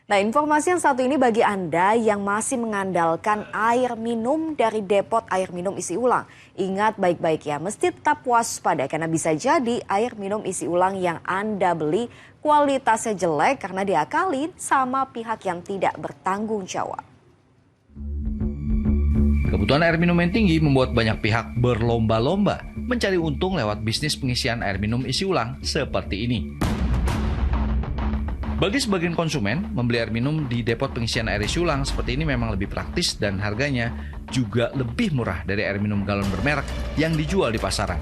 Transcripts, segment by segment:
Nah, informasi yang satu ini bagi Anda yang masih mengandalkan air minum dari depot air minum isi ulang. Ingat baik-baik ya, mesti tetap waspada karena bisa jadi air minum isi ulang yang Anda beli kualitasnya jelek karena diakalin sama pihak yang tidak bertanggung jawab. Kebutuhan air minum yang tinggi membuat banyak pihak berlomba-lomba mencari untung lewat bisnis pengisian air minum isi ulang seperti ini. Bagi sebagian konsumen, membeli air minum di depot pengisian air isi ulang seperti ini memang lebih praktis dan harganya juga lebih murah dari air minum galon bermerek yang dijual di pasaran.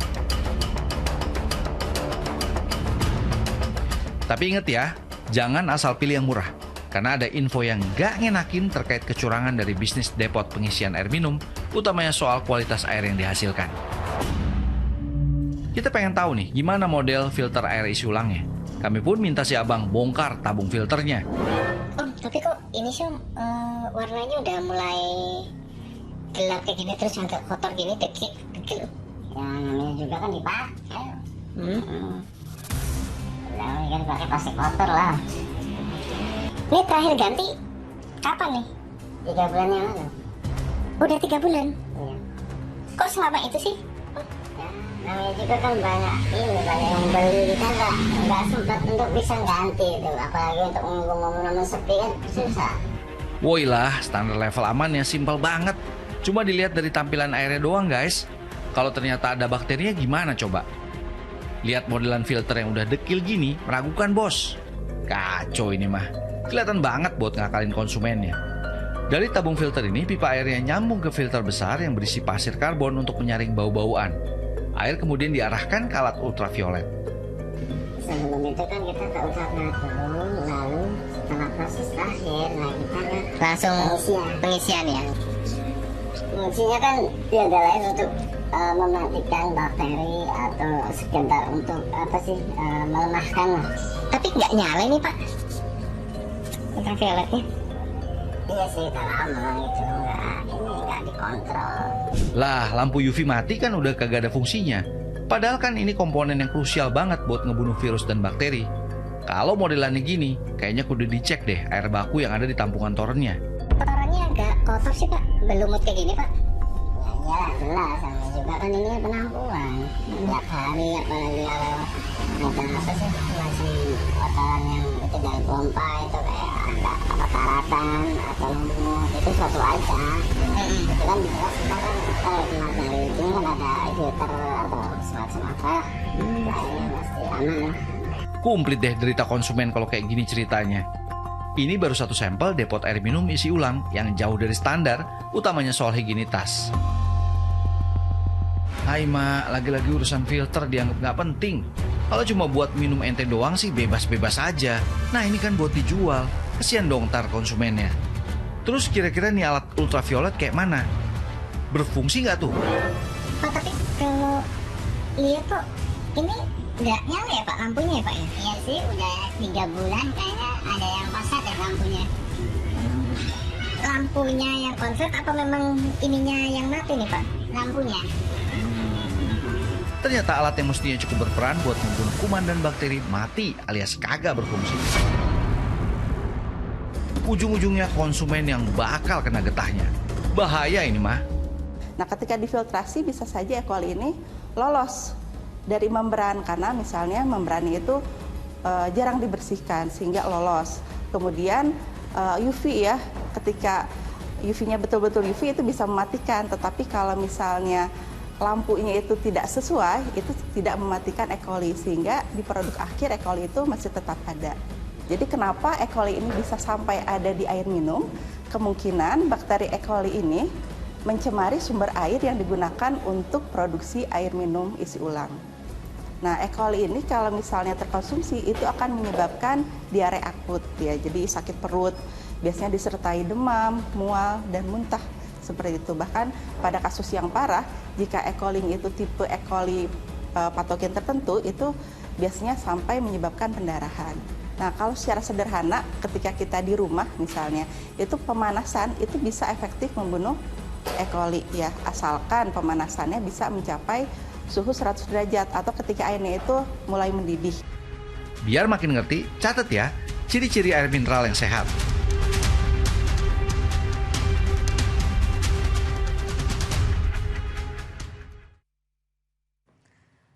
Tapi ingat ya, jangan asal pilih yang murah, karena ada info yang gak ngenakin terkait kecurangan dari bisnis depot pengisian air minum, utamanya soal kualitas air yang dihasilkan. Kita pengen tahu nih, gimana model filter air isi ulangnya. Kami pun minta si abang bongkar tabung filternya. Om, tapi kok ini sih warnanya udah mulai gelap kayak gini, terus agak kotor gini, dekil. Ya namanya juga kan dipakai. Namanya kan pakai plastik kotor lah. Ini terakhir ganti kapan nih? 3 bulan yang lalu. Udah 3 bulan? Iya. Kok selama itu sih? Namanya juga kan banyak yang beli kan nggak sempat untuk bisa ganti itu, apalagi untuk ngomong-ngomong sepi kan susah. Woilah, standar level aman ya simpel banget. Cuma dilihat dari tampilan airnya doang guys. Kalau ternyata ada bakterinya gimana coba? Lihat modelan filter yang udah dekil gini, meragukan bos. Kacau ini mah. Kelihatan banget buat ngakalin konsumennya. Dari tabung filter ini, pipa airnya nyambung ke filter besar yang berisi pasir karbon untuk menyaring bau-bauan. Air kemudian diarahkan ke alat ultraviolet. Sebelum itu kan kita ke ultraviolet dulu, lalu setelah proses terakhir, nah kita langsung pengisian ya. Fungsinya kan tiada lain untuk mematikan bakteri atau sekedar untuk melemahkan lah. Tapi nggak nyala nih Pak ultravioletnya? Iya sih, udah lama gitu, nggak dikontrol. Lah, lampu UV mati kan udah kagak ada fungsinya. Padahal kan ini komponen yang krusial banget buat ngebunuh virus dan bakteri. Kalau modelannya gini, kayaknya kudu dicek deh air baku yang ada di tampungan torennya. Torennya agak kotor sih Pak, belumut kayak gini Pak. Ya jelas, sama juga kan ini penampungan. Tiap hari apalagi kalau ada apa sih, masih kotoran yang itu dari pompa itu kayak ada apa karatan atau lumut, itu suatu aja. Itu kan bisa sekarang keluar dari itu kan ada filter atau semacam apa, lainnya pasti aman lah. Komplit deh derita konsumen kalau kayak gini ceritanya. Ini baru satu sampel depot air minum isi ulang yang jauh dari standar, utamanya soal higienitas. Hai mak, lagi-lagi urusan filter dianggap nggak penting. Kalau cuma buat minum ente doang sih bebas-bebas aja. Nah ini kan buat dijual, kesian dong ntar konsumennya. Terus kira-kira nih alat ultraviolet kayak mana? Berfungsi nggak tuh? Pak, tapi kalau lihat kok ini nggak nyala ya Pak lampunya ya Pak ya? Iya sih, udah 3 bulan kayaknya ada yang pasat ya lampunya. Lampunya yang konslet apa memang ininya yang mati nih Pak? Lampunya. Ternyata alat yang mestinya cukup berperan buat membunuh kuman dan bakteri mati alias kagak berfungsi. Ujung-ujungnya konsumen yang bakal kena getahnya. Bahaya ini mah. Nah, ketika difiltrasi bisa saja E. coli ini lolos dari membran karena misalnya membrannya itu jarang dibersihkan sehingga lolos. Kemudian UV ya, ketika UV-nya betul-betul UV itu bisa mematikan, tetapi kalau misalnya lampunya itu tidak sesuai, itu tidak mematikan E. coli sehingga di produk akhir E. coli itu masih tetap ada. Jadi kenapa E. coli ini bisa sampai ada di air minum? Kemungkinan bakteri E. coli ini mencemari sumber air yang digunakan untuk produksi air minum isi ulang. Nah, E. coli ini kalau misalnya terkonsumsi itu akan menyebabkan diare akut ya. Jadi sakit perut, biasanya disertai demam, mual dan muntah seperti itu. Bahkan pada kasus yang parah, jika E. coli itu tipe E. coli patogen tertentu itu biasanya sampai menyebabkan pendarahan. Nah, kalau secara sederhana ketika kita di rumah misalnya, itu pemanasan itu bisa efektif membunuh E. coli ya, asalkan pemanasannya bisa mencapai suhu 100 derajat atau ketika airnya itu mulai mendidih. Biar makin ngerti, catat ya, ciri-ciri air mineral yang sehat.